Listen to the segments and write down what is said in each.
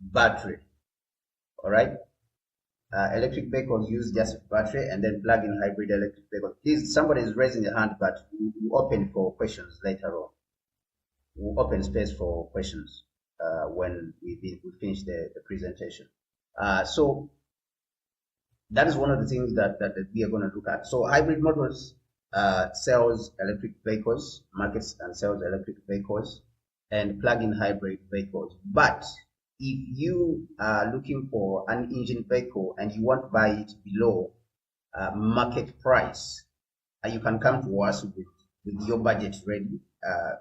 battery. All right. Electric vehicles use just battery, and then plug-in hybrid electric vehicles. Please, somebody is raising their hand, but we'll open for questions later on. We'll open space for questions when we finish the presentation. So that is one of the things that we are going to look at. So Hybrid Motors sells electric vehicles, markets and sells electric vehicles and plug-in hybrid vehicles. But if you are looking for an engine vehicle and you want to buy it below market price, you can come to us with your budget ready.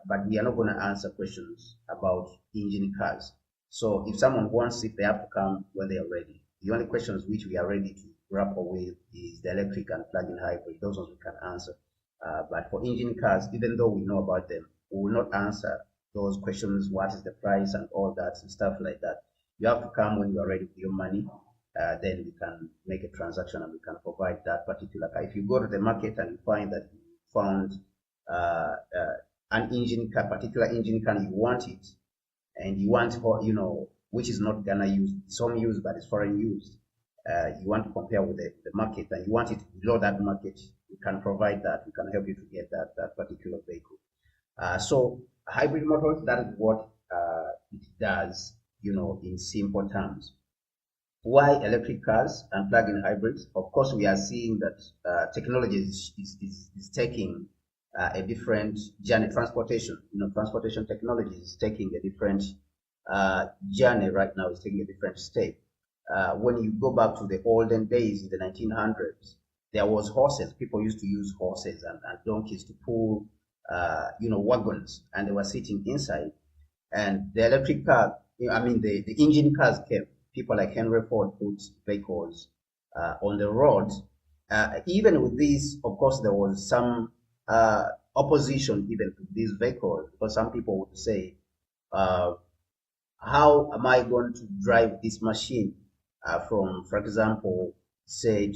But we are not going to answer questions about engine cars. So if someone wants it, they have to come when they are ready. The only questions which we are ready to grapple with is the electric and plug-in hybrid. Those ones we can answer. But for engine cars, even though we know about them, we will not answer those questions. What is the price and all that and stuff like that. You have to come when you are ready with your money. Then we can make a transaction and we can provide that particular car. If you go to the market and you find that you found an engine car, particular engine car, you want it, and you want, which is not Ghana used, it's home used, but it's foreign used. You want to compare with the market, and you want it below that market, we can provide that. We can help you to get that particular vehicle. So Hybrid Motors, that is what it does, in simple terms. Why electric cars and plug-in hybrids? Of course, we are seeing that technology is taking a different journey. Transportation technology is taking a different journey right now. It's taking a different step. When you go back to the olden days in the 1900s, there was horses. People used to use horses and donkeys to pull, wagons, and they were sitting inside. And the electric car, the engine cars came. People like Henry Ford put vehicles on the road. Even with this, of course, there was some opposition even to these vehicles, because some people would say, how am I going to drive this machine from, for example, say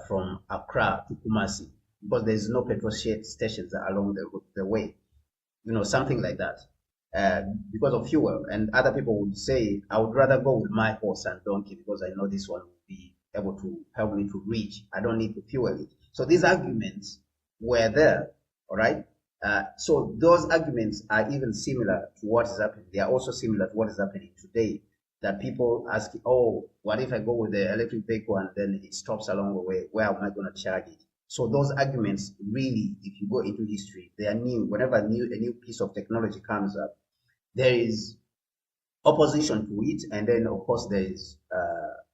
from Accra to Kumasi, because there's no petrol stations along the way, something like that. Because of fuel. And other people would say, I would rather go with my horse and donkey because I know this one will be able to help me to reach. I don't need to fuel it. So these arguments were there, all right? So those arguments are even similar to what is happening. They are also similar to what is happening today, that people ask, oh, what if I go with the electric vehicle and then it stops along the way? Where am I going to charge it? So those arguments, really, if you go into history, they are new. Whenever a new piece of technology comes up, there is opposition to it, and then of course there is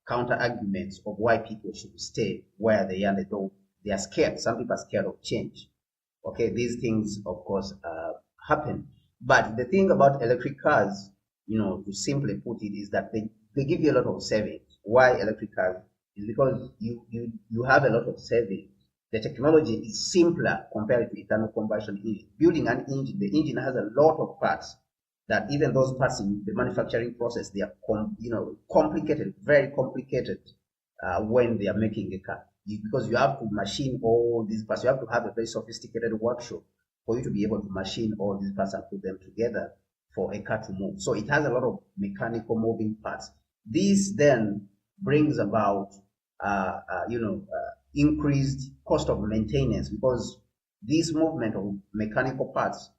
counter arguments of why people should stay where they are. They are scared. Some people are scared of change. Okay, these things of course happen. But the thing about electric cars, to simply put it, is that they give you a lot of savings. Why electric cars? Is because you have a lot of savings. The technology is simpler compared to internal combustion engine. Building an engine, the engine has a lot of parts that even those parts in the manufacturing process, they are complicated, very complicated when they are making a car. Because you have to machine all these parts. You have to have a very sophisticated workshop for you to be able to machine all these parts and put them together for a car to move. So it has a lot of mechanical moving parts. This then brings about increased cost of maintenance, because this movement of mechanical parts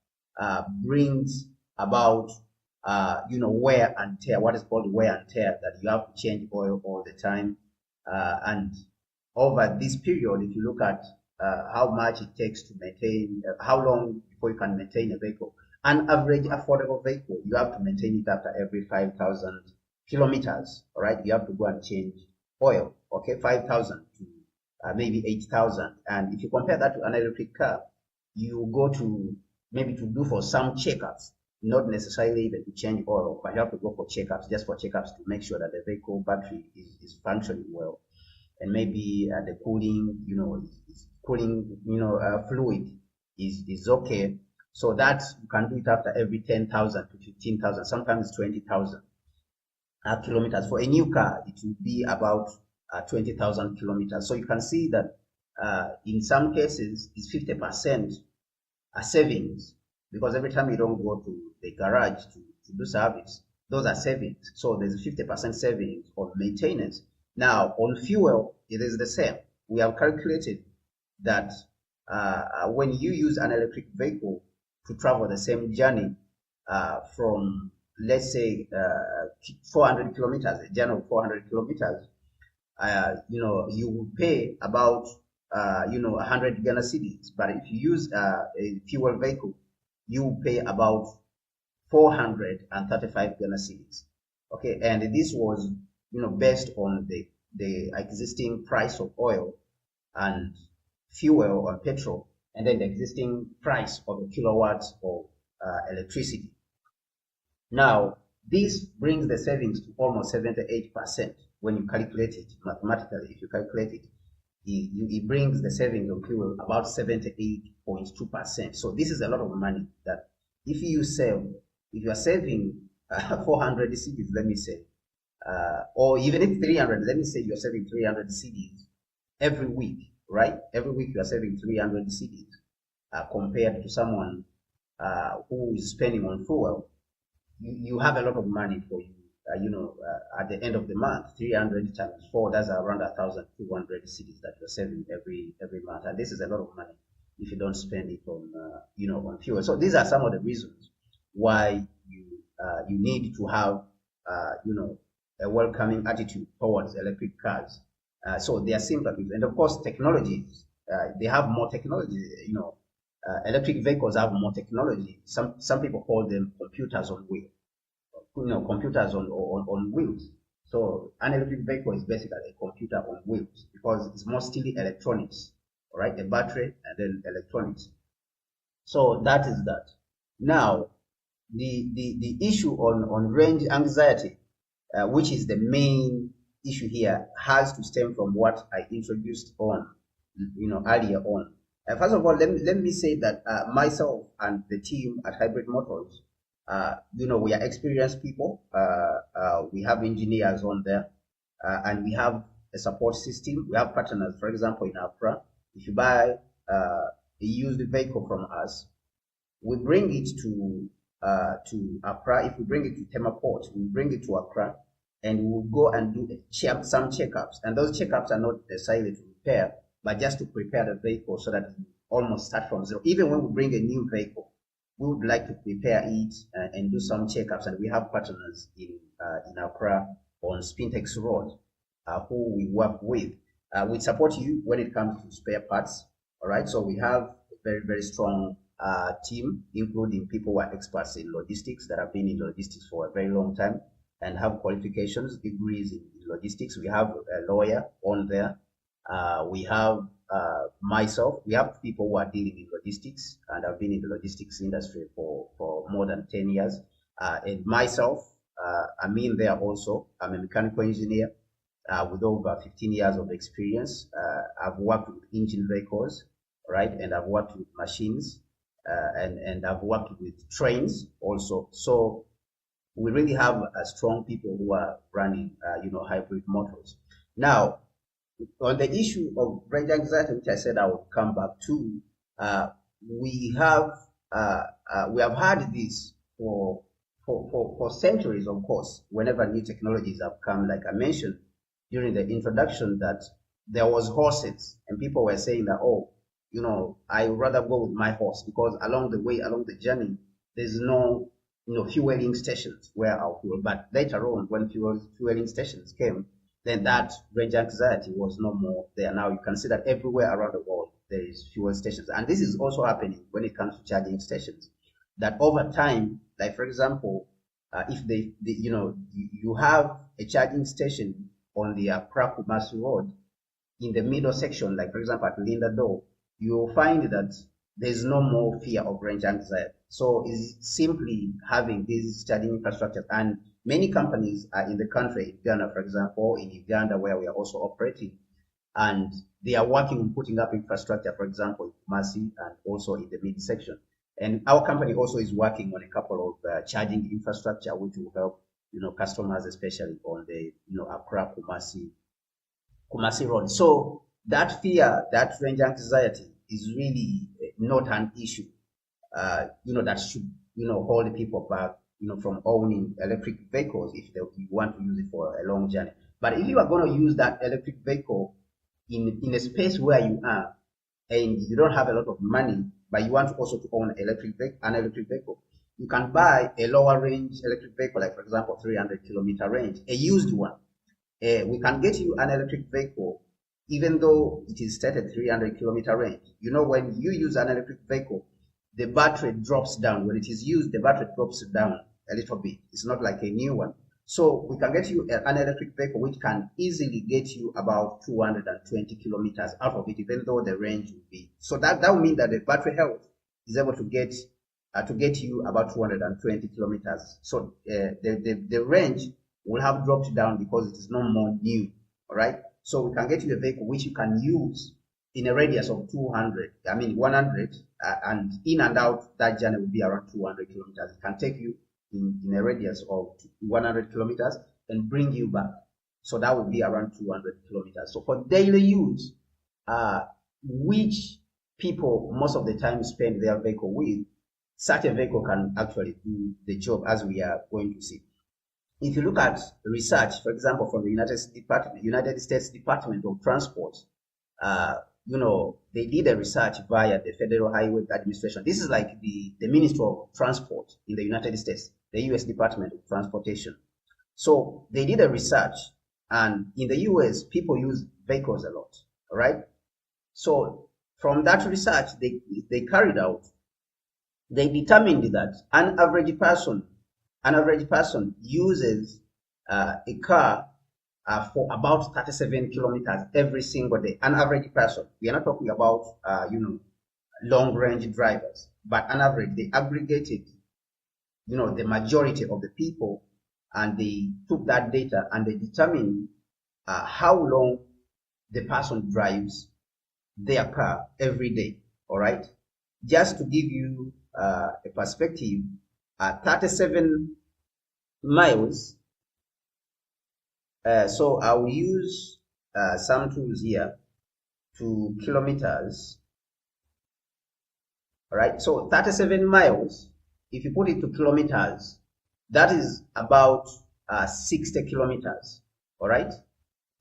brings about wear and tear, what is called wear and tear, that you have to change oil all the time. And over this period, if you look at how much it takes to maintain, how long before you can maintain a vehicle, an average affordable vehicle, you have to maintain it after every 5,000 kilometers. All right, you have to go and change oil. Okay, 5,000 to maybe 8,000. And if you compare that to an electric car, you go to maybe to do for some checkups, not necessarily even to change oil, but you have to go for checkups, just for checkups to make sure that the vehicle battery is functioning well, and maybe the cooling, cooling, fluid is okay. So that you can do it after every 10,000 to 15,000, sometimes 20,000 kilometers. For a new car, it will be about 20,000 kilometers. So you can see that in some cases, it's 50% savings, because every time you don't go to the garage to do service, Those are savings. So there's 50% savings on maintenance. Now, on fuel, it is the same. We have calculated that when you use an electric vehicle to travel the same journey from, let's say, 400 kilometers, a journey of 400 kilometers, you will pay about, 100 Ghana cedis. But if you use a fuel vehicle, you will pay about 435 Ghana cedis. Okay, and this was, based on the existing price of oil and fuel or petrol, and then the existing price of a kilowatt of electricity. Now, this brings the savings to almost 78% when you calculate it mathematically. If you calculate it, it brings the savings on fuel about 78.2%. So this is a lot of money that if you are saving 400 cedis, let me say, or even if 300, let me say you're saving 300 cedis every week, right? Every week you are saving 300 cedis compared to someone who is spending on fuel. You have a lot of money for you. At the end of the month, 300 times 4, that's around 1,200 cedis that you're saving every month, and this is a lot of money if you don't spend it on on fuel. So these are some of the reasons why you need to have a welcoming attitude towards electric cars. So they are simple, and of course technologies. They have more technology. Electric vehicles have more technology. Some people call them computers on wheels. Computers on wheels. So an electric vehicle is basically a computer on wheels because it's mostly electronics, all right? A battery and then electronics. So that is that. Now, the issue on range anxiety, which is the main issue here, has to stem from what I introduced on, earlier on. First of all, let me say that myself and the team at Hybrid Motors, we are experienced people. We have engineers on there, and we have a support system. We have partners. For example, in Accra, if you buy a used vehicle from us, we bring it to Accra. If we bring it to Tema Port, we bring it to Accra, and we will go and do some checkups. And those checkups are not necessarily to repair, but just to prepare the vehicle so that it almost start from zero. Even when we bring a new vehicle, we would like to prepare it and do some checkups. And we have partners in Accra on Spintex Road who we work with. We support you when it comes to spare parts. All right. So we have a very, very strong team, including people who are experts in logistics that have been in logistics for a very long time and have qualifications, degrees in logistics. We have a lawyer on there. We have myself. We have people who are dealing in logistics and have been in the logistics industry for more than 10 years. And myself, I'm in there also. I'm a mechanical engineer with over 15 years of experience. I've worked with engine vehicles, right? And I've worked with machines and I've worked with trains also. So we really have strong people who are running, Hybrid Motors. Now, on the issue of range anxiety, which I said I would come back to, we have had this for centuries, of course. Whenever new technologies have come, like I mentioned during the introduction, that there was horses, and people were saying that, I would rather go with my horse because along the journey, there's no fueling stations where I'll fuel. But later on, when fueling stations came, then that range anxiety was no more there. Now you can see that everywhere around the world there is fuel stations, and this is also happening when it comes to charging stations. That over time, like for example, if you have a charging station on the Accra Kumasi Road in the middle section, like for example at Linda Door, you will find that there's no more fear of range anxiety. So it's simply having this charging infrastructure, and many companies are in the country, in Ghana, for example, in Uganda, where we are also operating, and they are working on putting up infrastructure, for example, in Kumasi and also in the midsection. And our company also is working on a couple of charging infrastructure, which will help, customers, especially on the, Accra Kumasi Road. So that fear, that range anxiety is really not an issue, that should, hold people back, from owning electric vehicles if you want to use it for a long journey. But if you are going to use that electric vehicle in a space where you are and you don't have a lot of money, but you want also to own an electric vehicle, you can buy a lower range electric vehicle, like for example 300-kilometer range, a used one. We can get you an electric vehicle even though it is stated 300-kilometer range. When you use an electric vehicle, the battery drops down. When it is used, the battery drops down a little bit. It's not like a new one. So we can get you an electric vehicle which can easily get you about 220 kilometers out of it, even though the range will be. So that will mean that the battery health is able to get you about 220 kilometers. So the range will have dropped down because it is no more new. All right. So we can get you a vehicle which you can use in a radius of 100, and in and out, that journey will be around 200 kilometers. It can take you in a radius of 100 kilometers and bring you back. So that would be around 200 kilometers. So for daily use, which people most of the time spend their vehicle with, such a vehicle can actually do the job, as we are going to see. If you look at research, for example, from the United States Department of Transport, they did a research via the Federal Highway Administration. This is like the Ministry of Transport in the United States, the U.S. Department of Transportation. So they did a research, and in the U.S., people use vehicles a lot, all right? So from that research they carried out, they determined that an average person uses a car for about 37 kilometers every single day. An average person. We are not talking about long range drivers, but an average. They aggregated the majority of the people, and they took that data and they determined how long the person drives their car every day. All right, just to give you a perspective, 37 miles. So I will use some tools here to kilometers. All right, so 37 miles, if you put it to kilometers, that is about 60 kilometers. All right,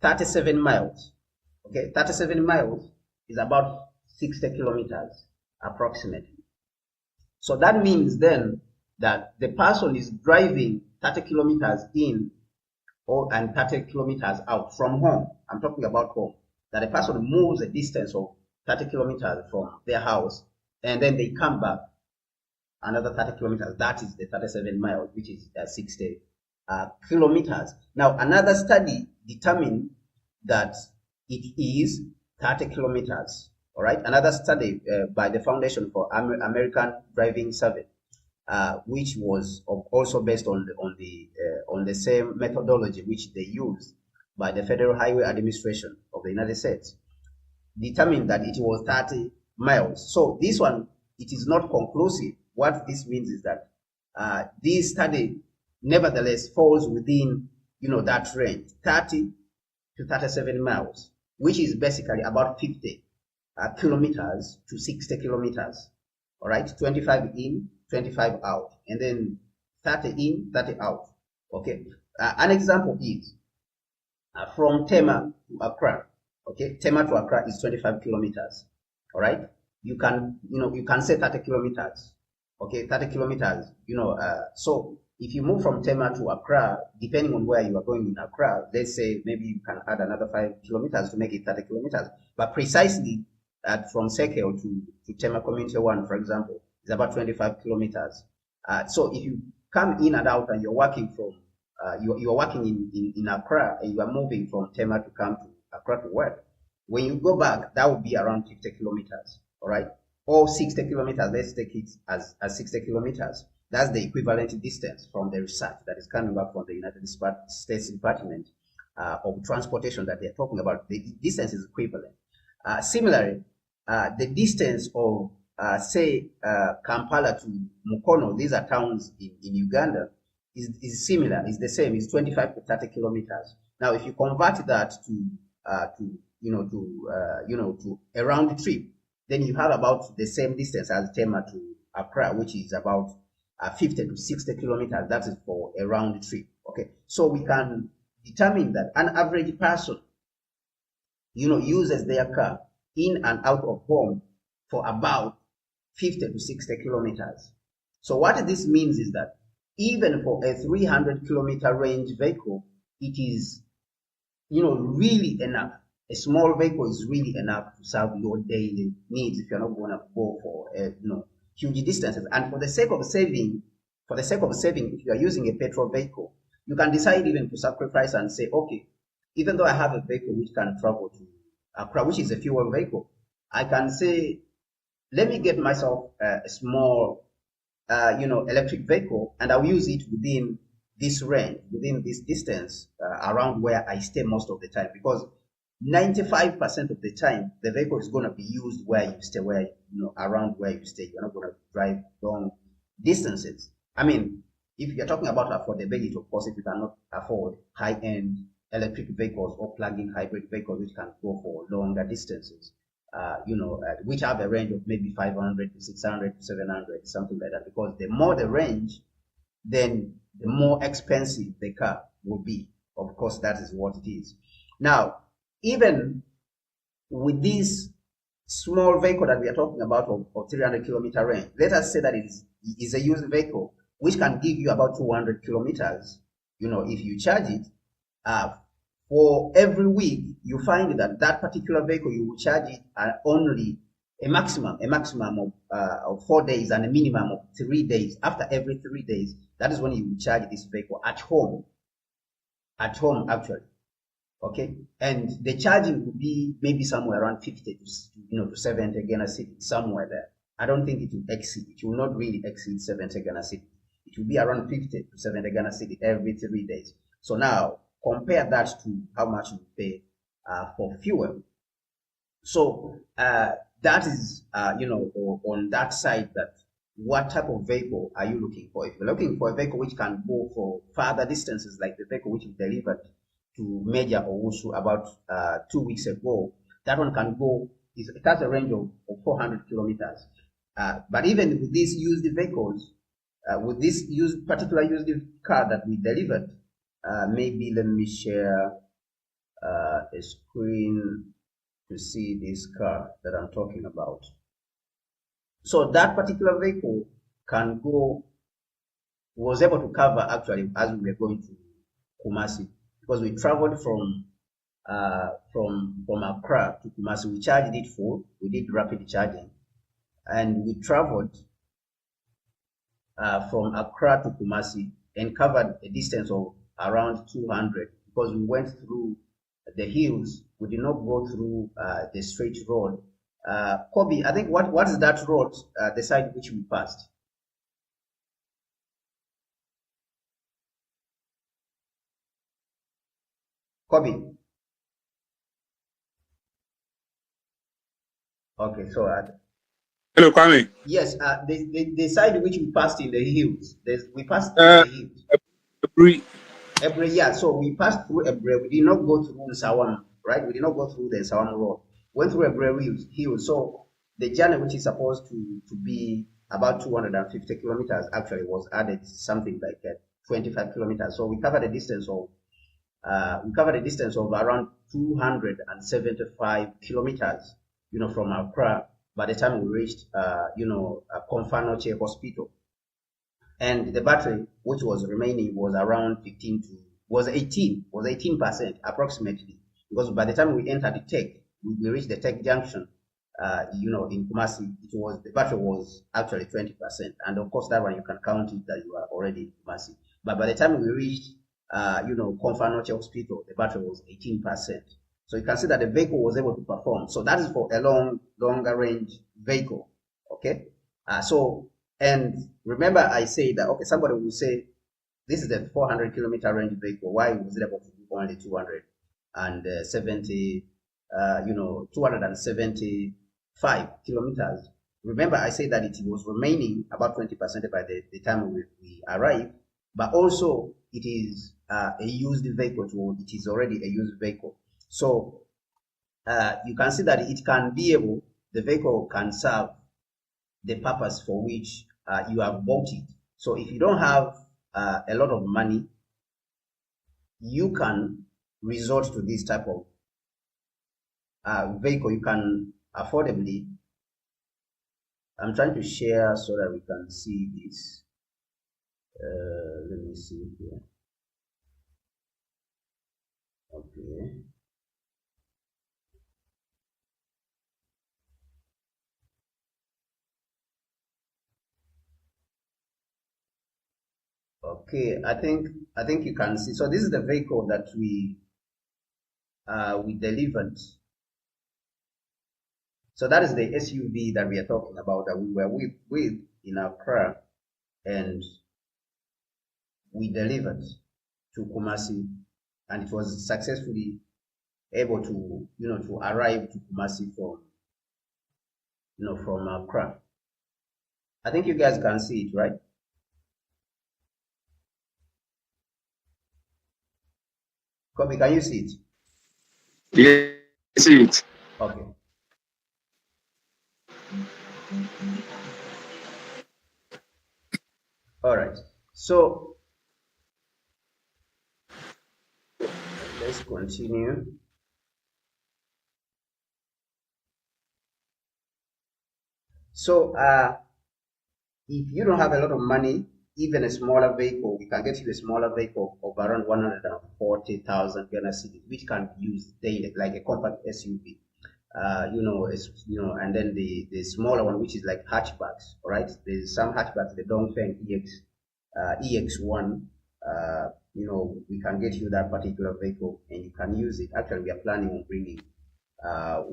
37 miles. Okay, 37 miles is about 60 kilometers approximately. So that means then that the person is driving 30 kilometers in and 30 kilometers out from home. I'm talking about home. That a person moves a distance of 30 kilometers from their house, and then they come back another 30 kilometers. That is the 37 miles, which is 60 kilometers. Now, another study determined that it is 30 kilometers. All right. Another study by the Foundation for American Driving Survey, which was also based on the same methodology which they used by the Federal Highway Administration of the United States, determined that it was 30 miles. So this one, it is not conclusive. What this means is that this study nevertheless falls within that range, 30 to 37 miles, which is basically about 50 kilometers to 60 kilometers. All right, 25 in, 25 out, and then 30 in, 30 out. Okay, an example is from Tema to Accra. Okay, Tema to Accra is 25 kilometers. All right, you can say 30 kilometers. Okay, 30 kilometers. So if you move from Tema to Accra, depending on where you are going in Accra, let's say maybe you can add another 5 kilometers to make it 30 kilometers. But precisely from Sekel to Tema Community 1, for example, is about 25 kilometers. So if you come in and out and you're working from, you're working in Accra, and you are moving from Tema to come to Accra to work, when you go back, that would be around 50 kilometers, all right? Or 60 kilometers, let's take it as 60 kilometers. That's the equivalent distance from the research that is coming back from the United States Department of Transportation that they're talking about. The distance is equivalent. Similarly, the distance of say Kampala to Mukono, these are towns in Uganda, is similar, is the same, is 25 to 30 kilometers. Now, if you convert that to a round trip, then you have about the same distance as Tema to Accra, which is about 50 to 60 kilometers. That is for a round trip. Okay, so we can determine that an average person, uses their car in and out of home for about 50 to 60 kilometers. So what this means is that even for a 300-kilometer range vehicle, it is, really enough. A small vehicle is really enough to serve your daily needs if you're not going to go for, huge distances. And for the sake of saving, if you are using a petrol vehicle, you can decide even to sacrifice and say, okay, even though I have a vehicle which can travel to Accra, which is a fuel vehicle, I can say, let me get myself a small, electric vehicle, and I'll use it within this range, within this distance, around where I stay most of the time, because 95% of the time the vehicle is going to be used where you stay, around where you stay. You're not going to drive long distances. I mean, if you're talking about affordability, of course, if you cannot afford high-end electric vehicles or plug-in hybrid vehicles which can go for longer distances, which have a range of maybe 500 to 600 to 700, something like that, because the more the range, then the more expensive the car will be. Of course, that is what it is. Now, even with this small vehicle that we are talking about of 300-kilometer range, let us say that it is a used vehicle which can give you about 200 kilometers. If you charge it, for every week, you find that that particular vehicle, you will charge it only a maximum of 4 days and a minimum of 3 days. After every 3 days, that is when you will charge this vehicle at home actually. Okay, and the charging will be maybe somewhere around 50 to 70 Ghana cedi, somewhere there. I don't think it will not really exceed 70 Ghana cedi. It will be around 50 to 70 Ghana cedi every 3 days. So now compare that to how much you pay for fuel. So that is on that side, that what type of vehicle are you looking for? If you're looking for a vehicle which can go for further distances, like the vehicle which we delivered to Major Owusu about 2 weeks ago, that one can go, it has a range of 400 kilometers. But even with these used vehicles, with this particular used car that we delivered, maybe let me share a screen to see this car that I'm talking about. So that particular vehicle was able to cover, actually, as we were going to Kumasi, because we traveled from Accra to Kumasi. We charged it full. We did rapid charging, and we traveled from Accra to Kumasi and covered a distance of around 200, because we went through the hills. We did not go through the straight road. Kobe, I think what is that road, the side which we passed? Kobe. Okay, so Hello, Kwame. yes, the side which we passed in the hills. We passed in the hills. Every year, so we passed through Ebre. We did not go through Sawam, right? We did not go through the Sawam road. Went through Ebre hills. So the journey, which is supposed to be about 250 kilometers, actually was added something like 25 kilometers. So we covered a distance of around 275 kilometers, from Accra, by the time we reached, Konfanoche Hospital. And the battery, which was remaining, was around 18% approximately, because by the time we entered the tech, we reached the tech junction, in Kumasi, the battery was actually 20%. And of course, that one you can count it that you are already in Kumasi. But by the time we reached, Konfanoche Hospital, the battery was 18%. So you can see that the vehicle was able to perform. So that is for a longer range vehicle. Okay. And remember, I say that, okay, somebody will say, this is a 400-kilometer range vehicle. Why was it able to do only 275 kilometers? Remember, I said that it was remaining about 20% by the time we arrived, but also it is a used vehicle. It is already a used vehicle. So you can see that the vehicle can serve the purpose for which you have bought it. So if you don't have a lot of money, you can resort to this type of vehicle. You can affordably. I'm trying to share so that we can see this. Let me see here. Okay. Okay, I think you can see. So this is the vehicle that we delivered. So that is the SUV that we are talking about, that we were with in Accra, and we delivered to Kumasi, and it was successfully able to to arrive to Kumasi from Accra. I think you guys can see it, right? Kobe, can you see it? Yeah, I see it. Okay. All right. So let's continue. So if you don't have a lot of money, even a smaller vehicle, we can get you a smaller vehicle of around 140,000 Ghana cedis, which can be used daily, like a compact SUV. And then the smaller one, which is like hatchbacks. All right, there's some hatchbacks, the Dongfeng EX1. We can get you that particular vehicle, and you can use it. Actually, we are planning on bringing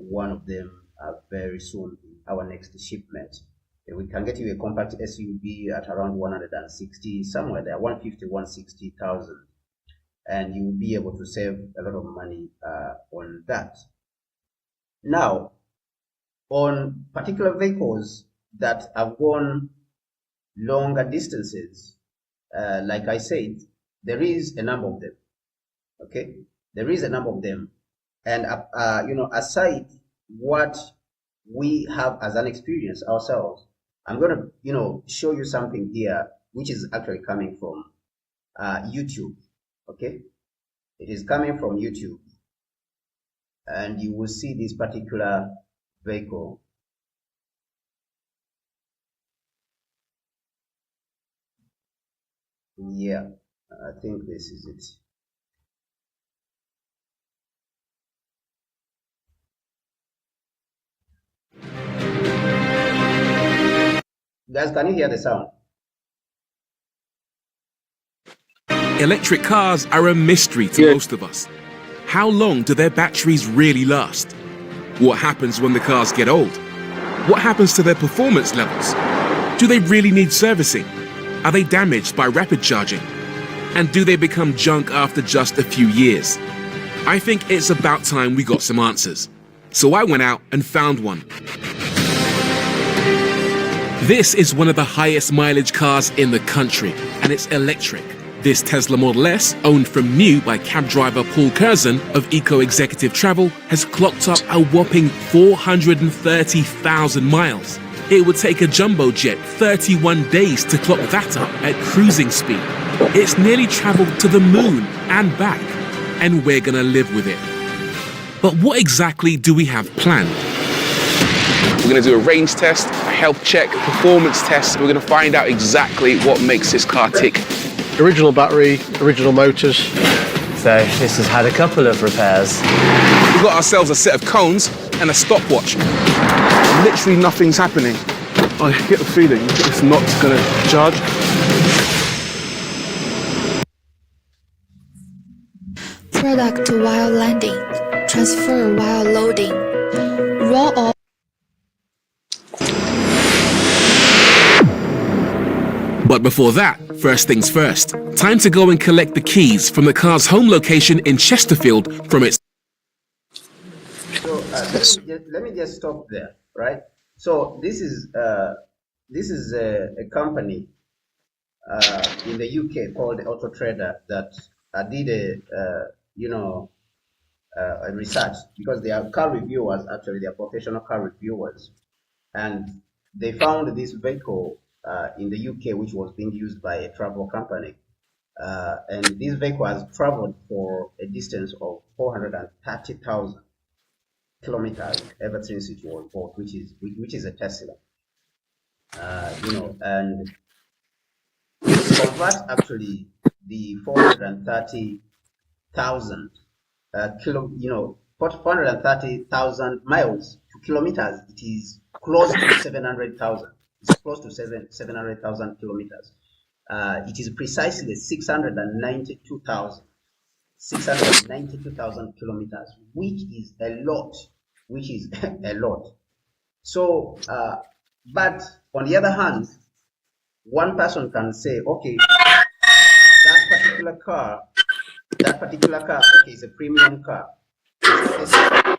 one of them very soon in our next shipment. We can get you a compact SUV at around 160, somewhere there, 150, 160,000, and you will be able to save a lot of money on that. Now, on particular vehicles that have gone longer distances, like I said, there is a number of them. Okay, there is a number of them, and aside what we have as an experience ourselves, I'm going to show you something here, which is actually coming from YouTube. Okay, it is coming from YouTube, and you will see this particular vehicle. Yeah, I think this is it. Guys, can you hear the sound? Electric cars are a mystery to most of us. How long do their batteries really last? What happens when the cars get old? What happens to their performance levels? Do they really need servicing? Are they damaged by rapid charging? And do they become junk after just a few years? I think it's about time we got some answers. So I went out and found one. This is one of the highest mileage cars in the country, and it's electric. This Tesla Model S, owned from new by cab driver Paul Curzon of Eco Executive Travel, has clocked up a whopping 430,000 miles. It would take a jumbo jet 31 days to clock that up at cruising speed. It's nearly traveled to the moon and back, and we're gonna live with it. But what exactly do we have planned? We're going to do a range test, a health check, performance test. We're going to find out exactly what makes this car tick. Original battery, original motors. So this has had a couple of repairs. We've got ourselves a set of cones and a stopwatch. Literally nothing's happening. I get the feeling it's not going to charge. Product while landing, transfer while loading, raw oil. But before that, first things first, time to go and collect the keys from the car's home location in Chesterfield from its... So let me just stop there, right? So this is a company in the UK called Auto Trader that did a research, because they are car reviewers. Actually, they are professional car reviewers, and they found this vehicle in the UK, which was being used by a travel company. And this vehicle has traveled for a distance of 430,000 kilometers ever since it was bought, which is a Tesla. And if you convert actually the 430,000 430,000 miles to kilometers, it is close to 700,000. It's close to 700,000 kilometers. It is precisely 692,000 kilometers, which is a lot. So, but on the other hand, one person can say, okay, that particular car, okay, is a premium car. Okay,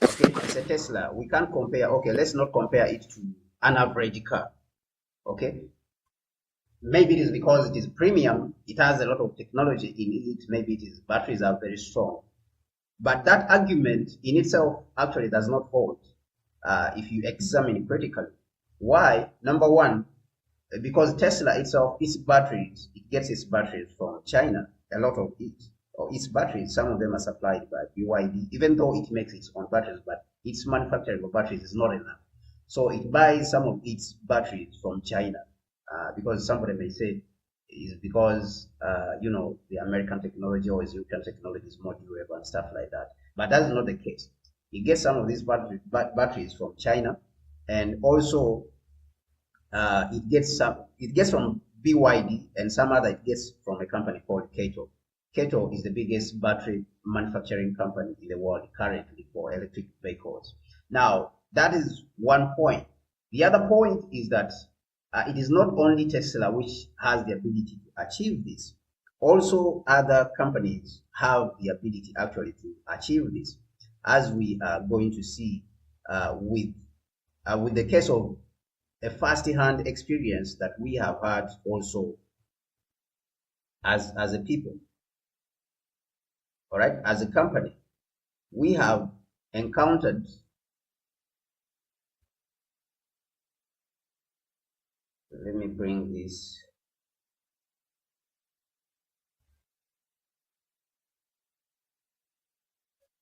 it's a Tesla. We can't compare. Okay, let's not compare it to an average car. Okay, maybe it is because it is premium. It has a lot of technology in it. Maybe its batteries are very strong. But that argument in itself actually does not hold if you examine it critically. Why? Number one, because Tesla itself, it gets its batteries from China. A lot of it, or its batteries, some of them are supplied by BYD, even though it makes its own batteries, but its manufacturing of batteries is not enough. So it buys some of its batteries from China, because somebody may say is because the American technology or European technology is more durable and stuff like that. But that's not the case. It gets some of these batteries from China, and also it gets from BYD, and some other it gets from a company called Kato. Kato is the biggest battery manufacturing company in the world currently for electric vehicles. Now, that is one point. The other point is that it is not only Tesla which has the ability to achieve this. Also, other companies have the ability actually to achieve this, as we are going to see with the case of a first-hand experience that we have had also as a people. All right, as a company, we have encountered let me bring this.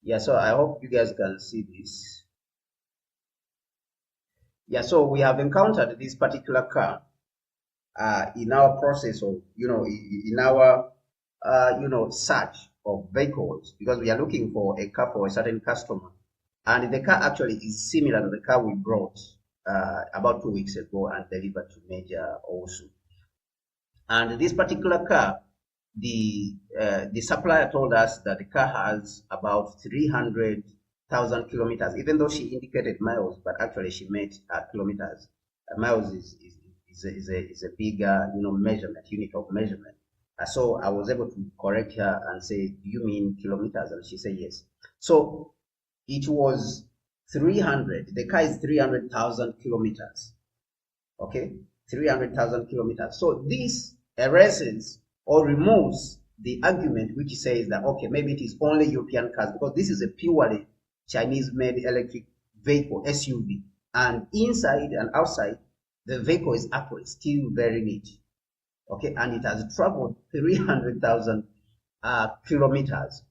Yeah, so I hope you guys can see this. Yeah, so we have encountered this particular car in our process of, in our, search of vehicles, because we are looking for a car for a certain customer. And the car actually is similar to the car we brought about 2 weeks ago and delivered to Major also. And this particular car, the supplier told us that the car has about 300,000 kilometers, even though she indicated miles, but actually she meant kilometers. Miles is a bigger measurement, unit of measurement. So I was able to correct her and say, do you mean kilometers? And she said yes. So it was 300. The car is 300,000 kilometers. Okay, 300,000 kilometers. So this erases or removes the argument which says that, okay, maybe it is only European cars, because this is a purely Chinese-made electric vehicle, SUV. And inside and outside, the vehicle is actually still very neat. Okay, and it has traveled 300,000 kilometers.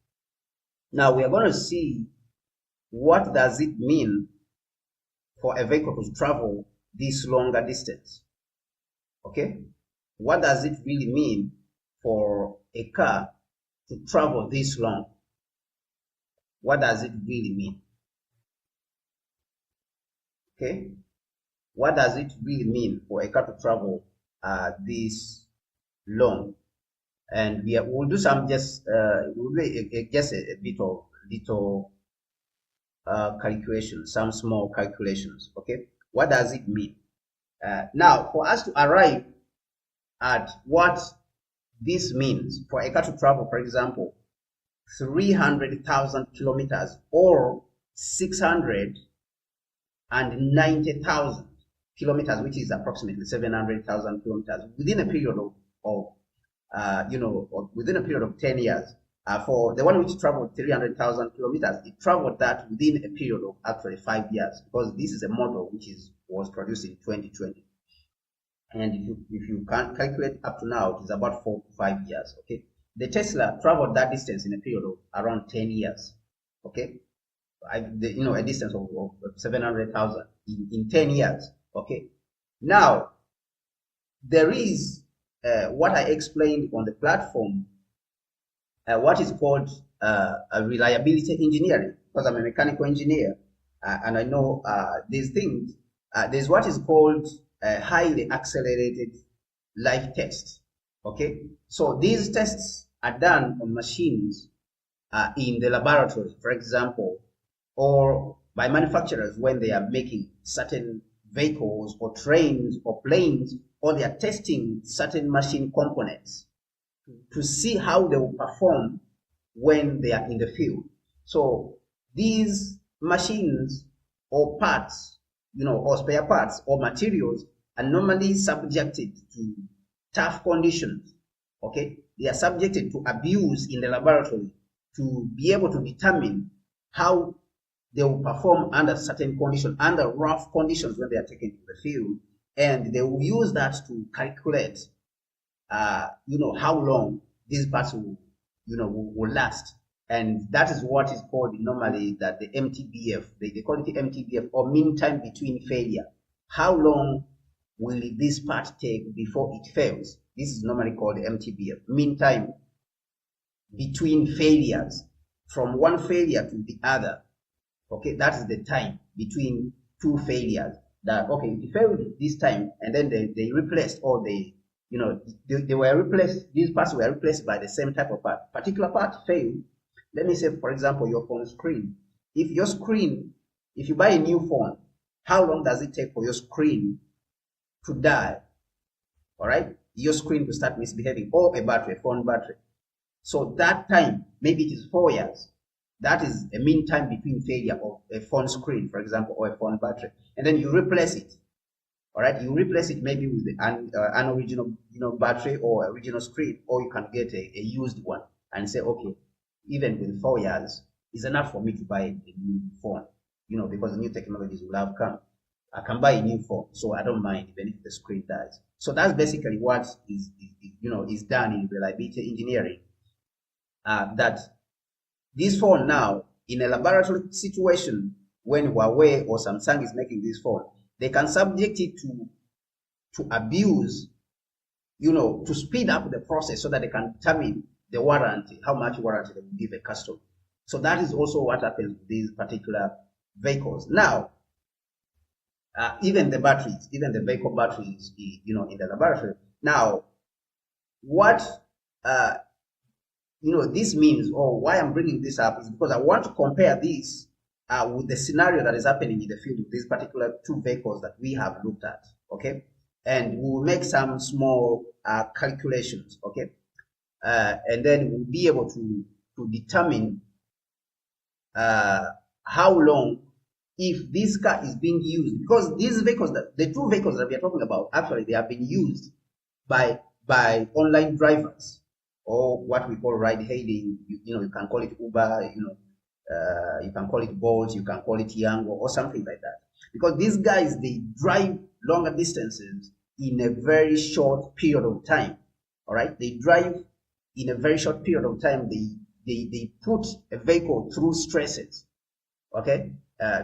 Now we are going to see what does it mean for a vehicle to travel this longer distance. Okay, what does it really mean for a car to travel this long? What does it really mean? Okay, what does it really mean for a car to travel this long? And we'll do some just a bit of little calculations, some small calculations. Okay, what does it mean? Now, for us to arrive at what this means for a car to travel, for example, 300,000 kilometers or 690,000 kilometers, which is approximately 700,000 kilometers, within a period within a period of 10 years. For the one which traveled 300,000 kilometers, it traveled that within a period of actually 5 years, because this is a model which was produced in 2020. And if you can calculate up to now, it is about 4 to 5 years. Okay, the Tesla traveled that distance in a period of around 10 years. Okay, a distance of 700,000 in 10 years. Okay, now there is what I explained on the platform, what is called a reliability engineering, because I'm a mechanical engineer, and I know these things. There's what is called a highly accelerated life test. Okay, so these tests are done on machines in the laboratory, for example, or by manufacturers when they are making certain vehicles or trains or planes, or they are testing certain machine components to see how they will perform when they are in the field. So these machines or parts, or spare parts or materials are normally subjected to tough conditions. Okay, they are subjected to abuse in the laboratory to be able to determine how they will perform under certain conditions, under rough conditions when they are taken to the field, and they will use that to calculate, how long these parts will last. And that is what is called normally that the MTBF, they call it the MTBF, or mean time between failure. How long will this part take before it fails? This is normally called the MTBF, mean time between failures, from one failure to the other. Okay, that is the time between two failures. That, okay, it failed this time, and then they replaced, or they were replaced, these parts were replaced by the same type of part. Particular part failed. Let me say, for example, your phone screen. If you buy a new phone, how long does it take for your screen to die? All right, your screen to start misbehaving, or a phone battery. So that time, maybe it is 4 years. That is a mean time between failure of a phone screen, for example, or a phone battery. And then you replace it. All right, you replace it maybe with an original, battery or original screen, or you can get a used one and say, okay, even with 4 years is enough for me to buy a new phone, because new technologies will have come. I can buy a new phone, so I don't mind even if the screen dies. So that's basically what is done in reliability engineering. That this phone now, in a laboratory situation, when Huawei or Samsung is making this phone, they can subject it to abuse, to speed up the process so that they can determine the warranty, how much warranty they will give a customer. So that is also what happens with these particular vehicles. Now, even the batteries, even the vehicle batteries, in the laboratory. Now, what this means, or why I'm bringing this up, is because I want to compare this with the scenario that is happening in the field with these particular two vehicles that we have looked at. Okay, and we'll make some small calculations. Okay, and then we'll be able to determine how long, if this car is being used, because these vehicles, the two vehicles that we are talking about, actually they have been used by online drivers, or what we call ride hailing. You can call it Uber, you can call it Bolt, you can call it Yango, or something like that, because these guys, they drive longer distances in a very short period of time. All right, they drive in a very short period of time. They put a vehicle through stresses. Okay,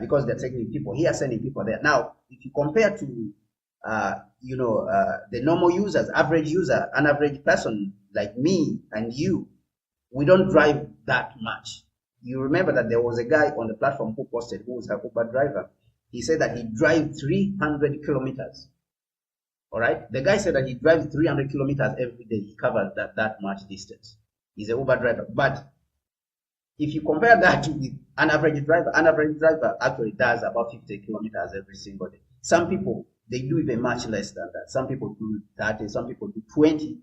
because they're taking people here, sending people there. Now, if you compare to the normal users, average user, an average person like me and you, we don't drive that much. You remember that there was a guy on the platform who posted, who was an Uber driver. He said that he drives 300 kilometers. All right, the guy said that he drives 300 kilometers every day. He covers that much distance. He's an Uber driver. But if you compare that with an average driver actually does about 50 kilometers every single day. Some people, they do even much less than that. Some people do 30, some people do 20,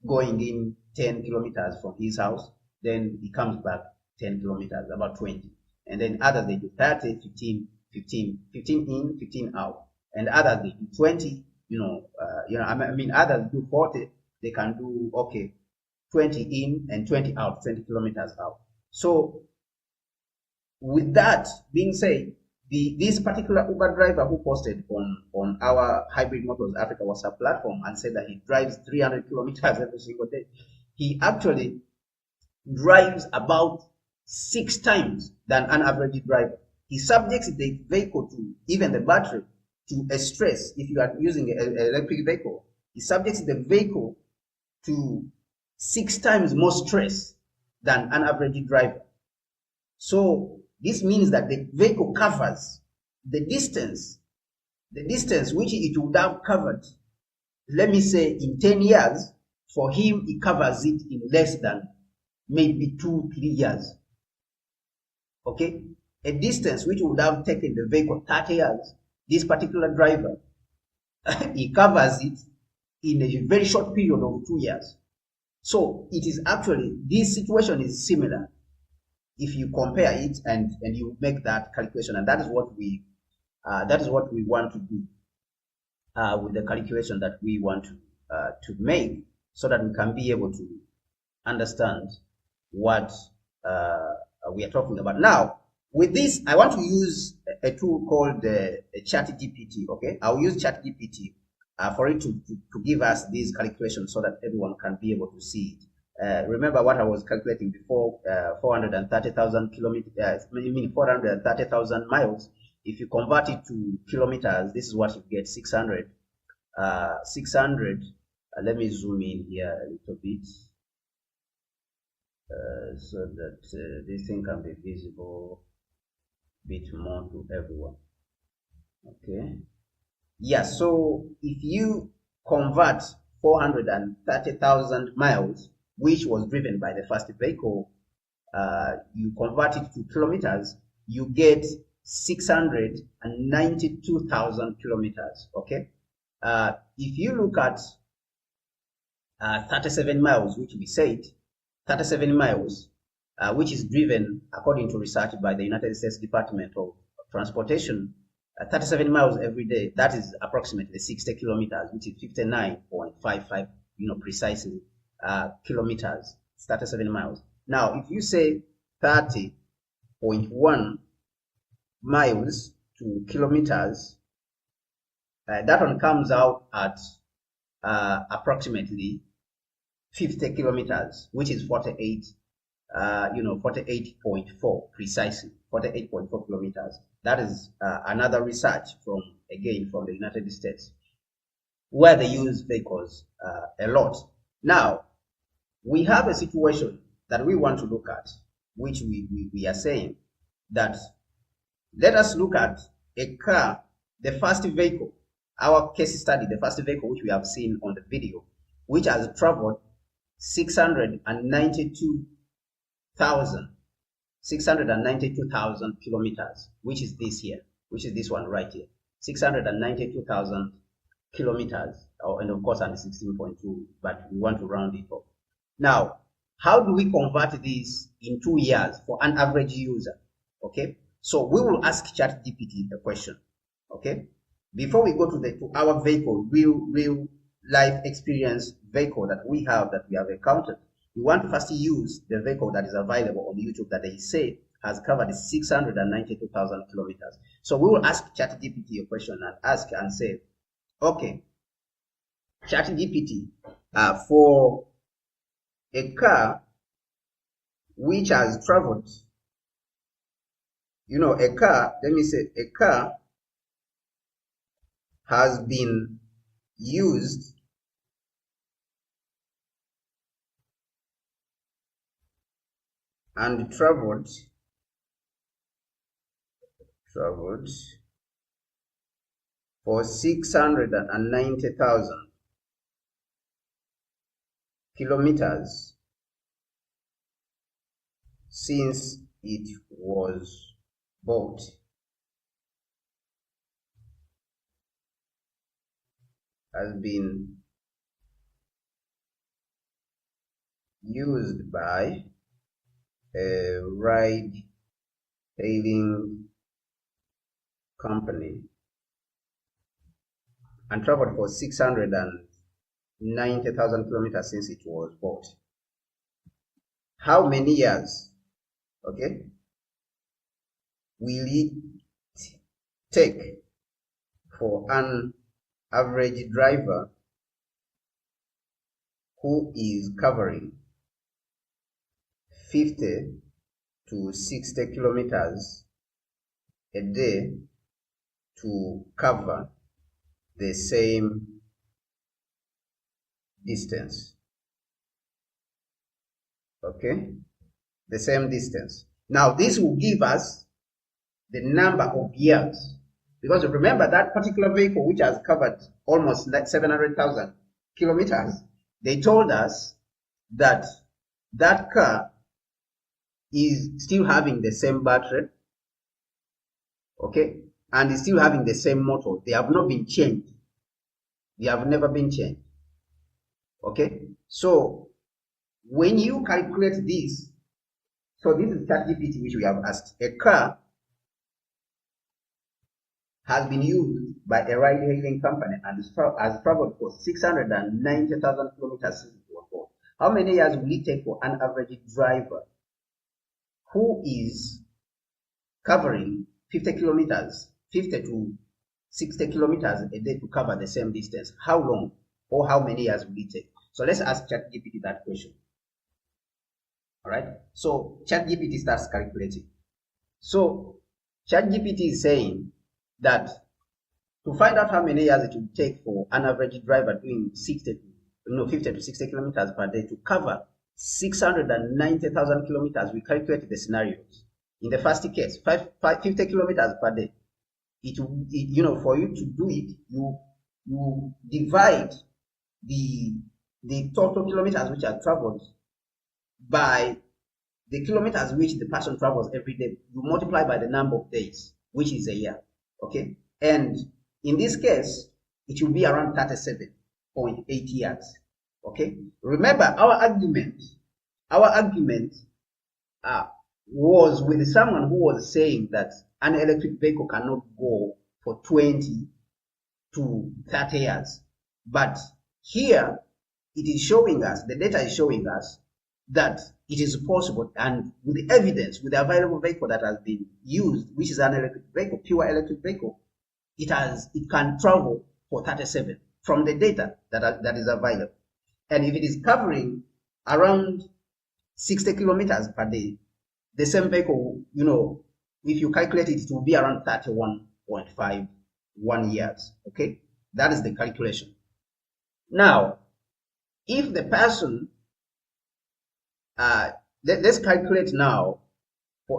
going in 10 kilometers from his house, then he comes back 10 kilometers, about 20. And then others, they do 30, 15 in, 15 out. And others, they do 20, others do 40, they can do, 20 in and 20 out, 20 kilometers out. So with that being said, this particular Uber driver who posted on our Hybrid Motors Africa WhatsApp platform and said that he drives 300 kilometers every single day, he actually drives about 6 times than an average driver. He subjects the vehicle to, even the battery, to a stress. If you are using an electric vehicle, he subjects the vehicle to 6 times more stress than an average driver. So this means that the vehicle covers the distance which it would have covered, let me say, in 10 years. For him, he covers it in less than maybe 2-3 years. Okay, a distance which would have taken the vehicle 30 years, this particular driver, he covers it in a very short period of 2 years. So it is actually, this situation is similar if you compare it and you make that calculation, and that is what we want to do with the calculation that we want to make, so that we can be able to understand what we are talking about. Now, with this, I want to use a tool called ChatGPT. Okay, I'll use ChatGPT for it to give us these calculations so that everyone can be able to see it. Remember what I was calculating before, 430,000 kilometers, 430,000 miles. If you convert it to kilometers, this is what you get, 600. 600, let me zoom in here a little bit so that this thing can be visible a bit more to everyone. Okay. Yeah, so if you convert 430,000 miles, which was driven by the first vehicle, you convert it to kilometers, you get 692,000 kilometers. Okay. If you look at 37 miles, which we said, 37 miles, which is driven according to research by the United States Department of Transportation, 37 miles every day, that is approximately 60 kilometers, which is 59.55, precisely, kilometers. It's 37 miles. Now, if you say 30.1 miles to kilometers, that one comes out at approximately 50 kilometers, which is 48, 48.4 precisely, 48.4 kilometers. That is another research from the United States, where they use vehicles a lot. Now, we have a situation that we want to look at, which we are saying that, let us look at a car, the first vehicle, our case study, the first vehicle which we have seen on the video, which has traveled 692,000 kilometers, which is this here, which is this one right here, 692,000 kilometers, and of course, under 16.2, but we want to round it up. Now, how do we convert this in 2 years for an average user? Okay, so we will ask ChatGPT a question. Okay, before we go to our vehicle, real life experience vehicle that we have encountered, we want to first use the vehicle that is available on YouTube that they say has covered 692,000 kilometers. So we will ask ChatGPT a question and say, okay, ChatGPT, for a car which has traveled, a car has been used and traveled for 690,000 kilometers since it was bought. Has been used by a ride-hailing company and traveled for 690,000 kilometers since it was bought. How many years, okay, will it take for an average driver who is covering 50 to 60 kilometers a day to cover the same distance? Okay, the same distance. Now this will give us the number of years, because remember that particular vehicle which has covered almost like 700,000 kilometers, they told us that that car is still having the same battery, okay, and is still having the same motor. They have not been changed. They have never been changed. Okay, so when you calculate this, so this is ChatGPT which we have asked. A car has been used by a ride-hailing company and has traveled for 690,000 kilometers since it was born. How many years will it take for an average driver who is covering 50 to 60 kilometers a day to cover the same distance? How long or how many years will it take? So let's ask ChatGPT that question. All right. So ChatGPT starts calculating. So ChatGPT is saying that to find out how many years it will take for an average driver doing 50 to 60 kilometers per day to cover 690,000 kilometers, we calculate the scenarios. In the first case, 50 kilometers per day. For you to do it, you divide the total kilometers which are traveled by the kilometers which the person travels every day. You multiply by the number of days, which is a year. Okay, and in this case, it will be around 37.8 years. Okay, remember our argument was with someone who was saying that an electric vehicle cannot go for 20 to 30 years. But here it is showing us, the data is showing us that it is possible, and with the evidence, with the available vehicle that has been used, which is an electric vehicle, pure electric vehicle, it can travel for 37 from the data that is available. And if it is covering around 60 kilometers per day, the same vehicle, if you calculate it, it will be around 31.51 years. Okay, that is the calculation. Now, if the person, let's calculate now,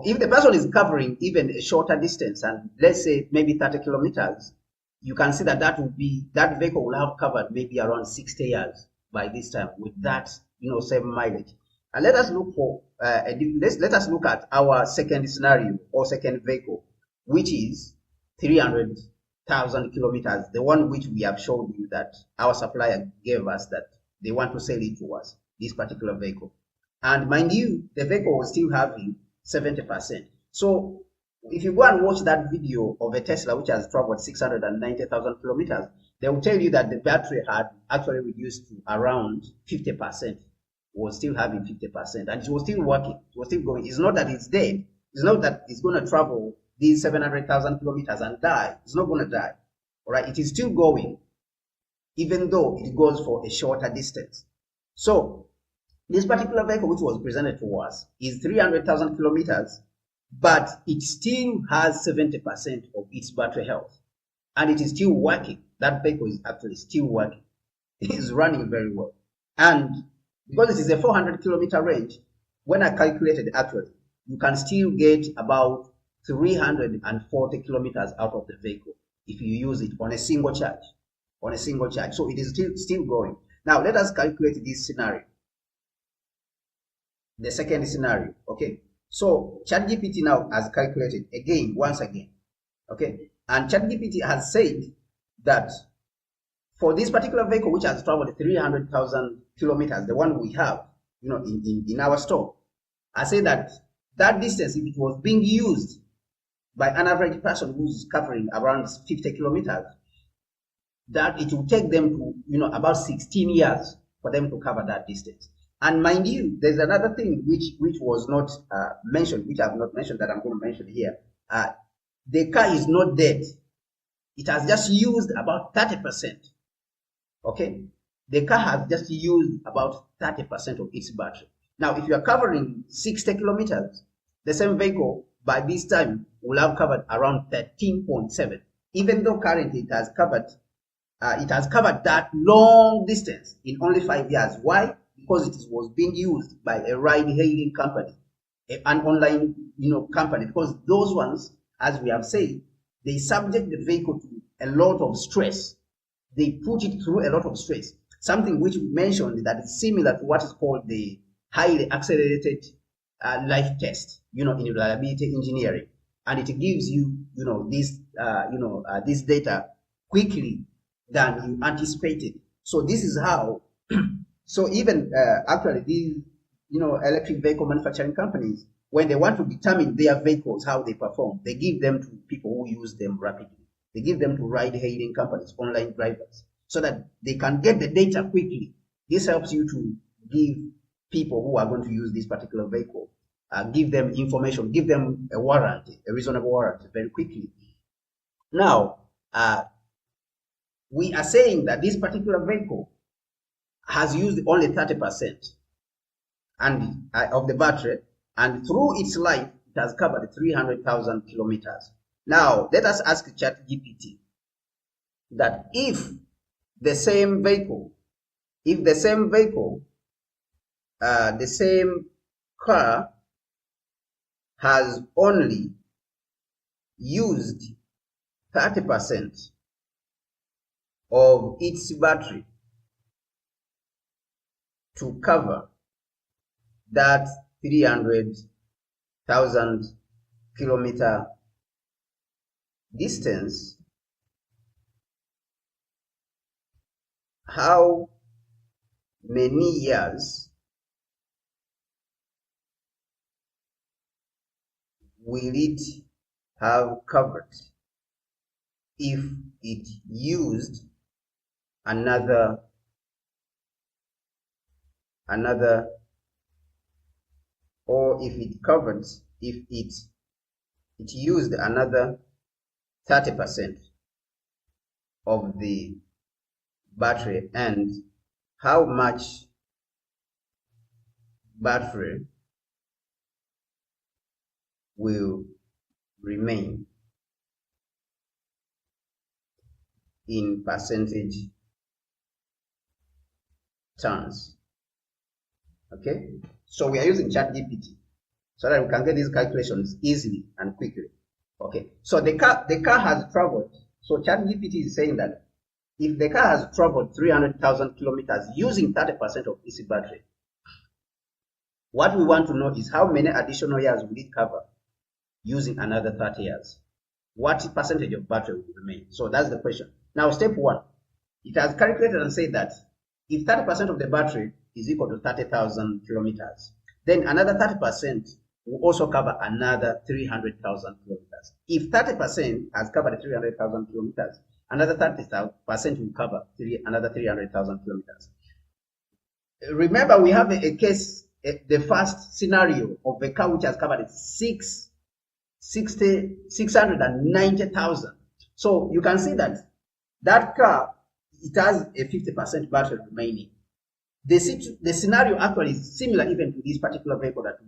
if the person is covering even a shorter distance, and let's say maybe 30 kilometers, you can see that that vehicle will have covered maybe around 60 years by this time with that same mileage. And let us look for let us look at our second scenario or second vehicle, which is 300,000 kilometers, the one which we have shown you that our supplier gave us that they want to sell it to us, this particular vehicle. And mind you, the vehicle was still having 70%. So if you go and watch that video of a Tesla which has traveled 690,000 kilometers, they will tell you that the battery had actually reduced to around 50%. Was still having 50%, and it was still working. It was still going. It's not that it's dead. It's not that it's going to travel these 700,000 kilometers and die. It's not going to die. All right. It is still going, even though it goes for a shorter distance. So this particular vehicle which was presented to us is 300,000 kilometers, but it still has 70% of its battery health, and it is still working. That vehicle is actually still working. It is running very well. And because it is a 400 kilometer range, when I calculated actually, you can still get about 340 kilometers out of the vehicle if you use it on a single charge. So it is still going. Now let us calculate this scenario. The second scenario. Okay. So ChatGPT now has calculated once again. Okay. And ChatGPT has said that for this particular vehicle which has traveled 300,000 kilometers, the one we have, in our store, I say that distance, if it was being used by an average person who's covering around 50 kilometers, that it will take them to, about 16 years for them to cover that distance. And mind you, there's another thing which was not mentioned, which I have not mentioned, that I'm going to mention here. The car is not dead. it has just used about 30%. Okay, the car has just used about 30% of its battery. Now, if you are covering 60 kilometers, the same vehicle by this time will have covered around 13.7. Even though currently it has covered that long distance in only 5 years. Why? Because it was being used by a ride-hailing company, an online company. Because those ones, as we have said, they subject the vehicle to a lot of stress. They put it through a lot of stress. Something which we mentioned that is similar to what is called the highly accelerated life test, in reliability engineering, and it gives you, this data quickly than you anticipated. So this is how. So even actually these, electric vehicle manufacturing companies, when they want to determine their vehicles how they perform, they give them to people who use them rapidly. They give them to ride-hailing companies, online drivers, so that they can get the data quickly. This helps you to give people who are going to use this particular vehicle, give them information, give them a warranty, a reasonable warranty very quickly. Now, we are saying that this particular vehicle has used only 30% and of the battery, and through its life, it has covered 300,000 kilometers. Now, let us ask ChatGPT that if the same car has only used 30% of its battery to cover that 300,000 kilometer distance, how many years will it have covered if it used another or if it used another 30% of the battery, and how much battery will remain in percentage terms. Okay, so we are using ChatGPT so that we can get these calculations easily and quickly. Okay, so the car has traveled. So ChatGPT is saying that if the car has traveled 300,000 kilometers using 30% of its battery, what we want to know is how many additional years will it cover using another 30 years? What percentage of battery will remain? So that's the question. Now, step one, it has calculated and said that if 30% of the battery is equal to 30,000 kilometers, then another 30% will also cover another 300,000 kilometers. If 30% has covered 300,000 kilometers, another 30% will cover another 300,000 kilometers. Remember, we have a case, the first scenario of a car which has covered 690,000. So you can see that that car, it has a 50% battery remaining. The scenario actually is similar even to this particular vehicle that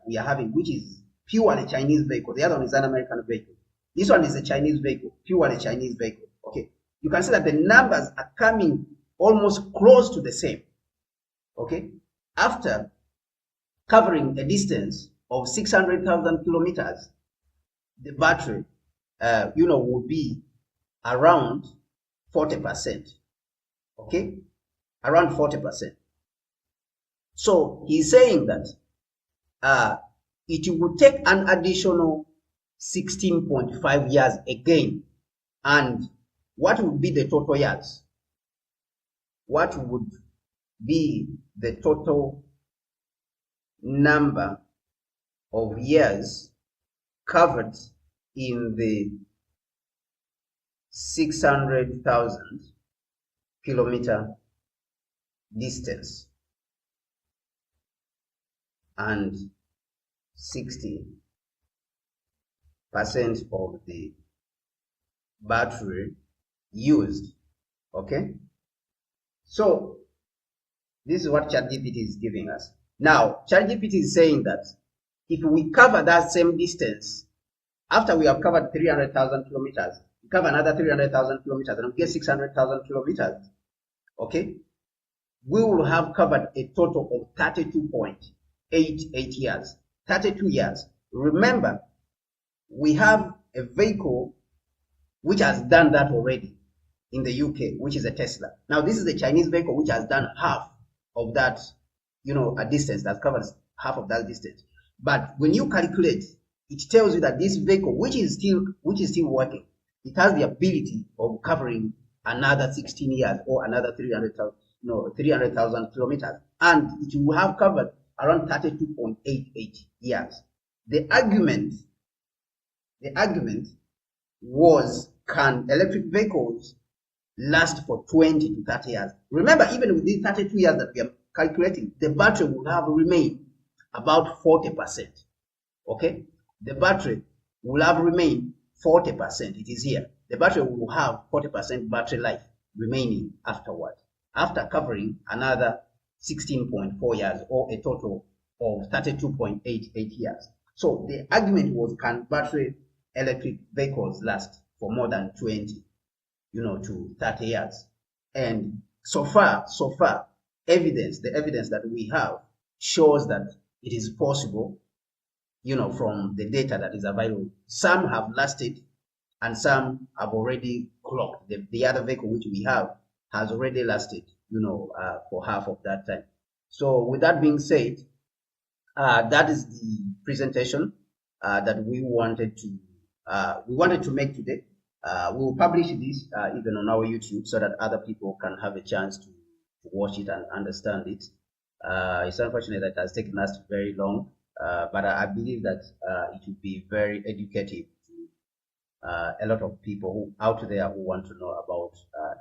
we are having, which is purely Chinese vehicle. The other one is an American vehicle. This one is a Chinese vehicle, purely Chinese vehicle. Okay, you can see that the numbers are coming almost close to the same. Okay, after covering a distance of 600,000 kilometers, the battery, would be around 40%. Okay, around 40%. So he's saying that it would take an additional 16.5 years again. And what would be the total years? What would be the total number of years covered in the 600,000 kilometer distance, and 60% of the battery used. Okay, so this is what ChatGPT is giving us. Now, ChatGPT is saying that if we cover that same distance, after we have covered 300,000 kilometers, we cover another 300,000 kilometers, and we get 600,000 kilometers, okay, we will have covered a total of 32.88 years. 32 years. Remember, we have a vehicle which has done that already in the UK, which is a Tesla. Now, this is a Chinese vehicle which has done half of that, a distance that covers half of that distance. But when you calculate, it tells you that this vehicle, which is still working, it has the ability of covering another 16 years or another 300,000 kilometers, and it will have covered around 32.88 years. The argument was, can electric vehicles last for 20 to 30 years? Remember, even with these 32 years that we are calculating, the battery will have remained about 40%. Okay, the battery will have remained 40%. It is here. The battery will have 40% battery life remaining afterwards, after covering another 16.4 years, or a total of 32.88 years. So the argument was, can battery electric vehicles last for more than 20 to 30 years? And so far, the evidence that we have shows that it is possible, from the data that is available. Some have lasted and some have already clocked. The other vehicle which we have has already lasted, for half of that time. So with that being said, that is the presentation that we wanted to make today. We will publish this even on our YouTube, so that other people can have a chance to watch it and understand it. It's unfortunate that it has taken us very long, but I believe that it will be very educative to a lot of people out there who want to know about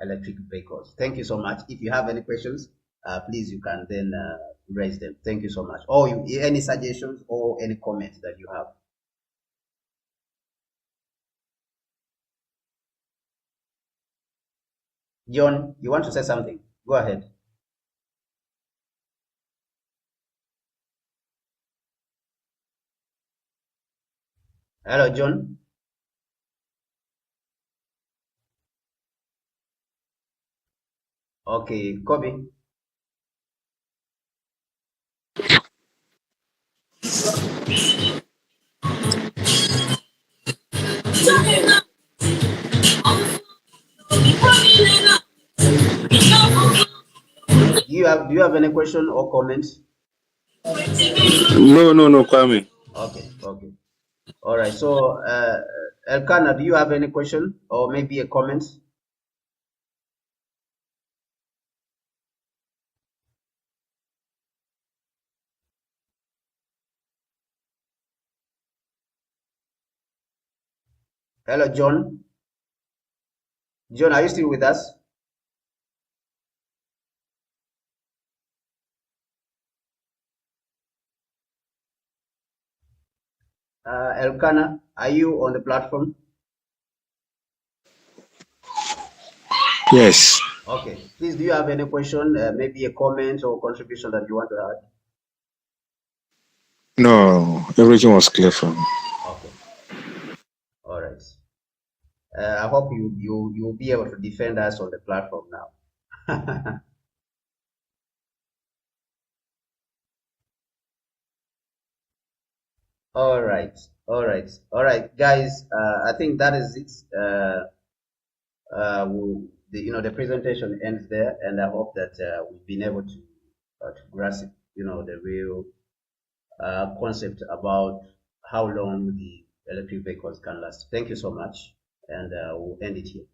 electric vehicles. Thank you so much. If you have any questions, please, you can then raise them. Thank you so much. Or any suggestions or any comments that you have. John, you want to say something? Go ahead. Hello, John. Okay, Kobe. Do you have any question or comments? No, Kwame. Okay. All right. So, Elkanah, do you have any question or maybe a comment? Hello, John. John, are you still with us? Elkanah, are you on the platform? Yes. Okay. Please, do you have any question, maybe a comment or contribution that you want to add? No, everything was clear for me. Okay. All right. I hope you'll be able to defend us on the platform now. All right, guys. I think that is it. The presentation ends there, and I hope that we've been able to grasp, the real concept about how long the electric vehicles can last. Thank you so much, and we'll end it here.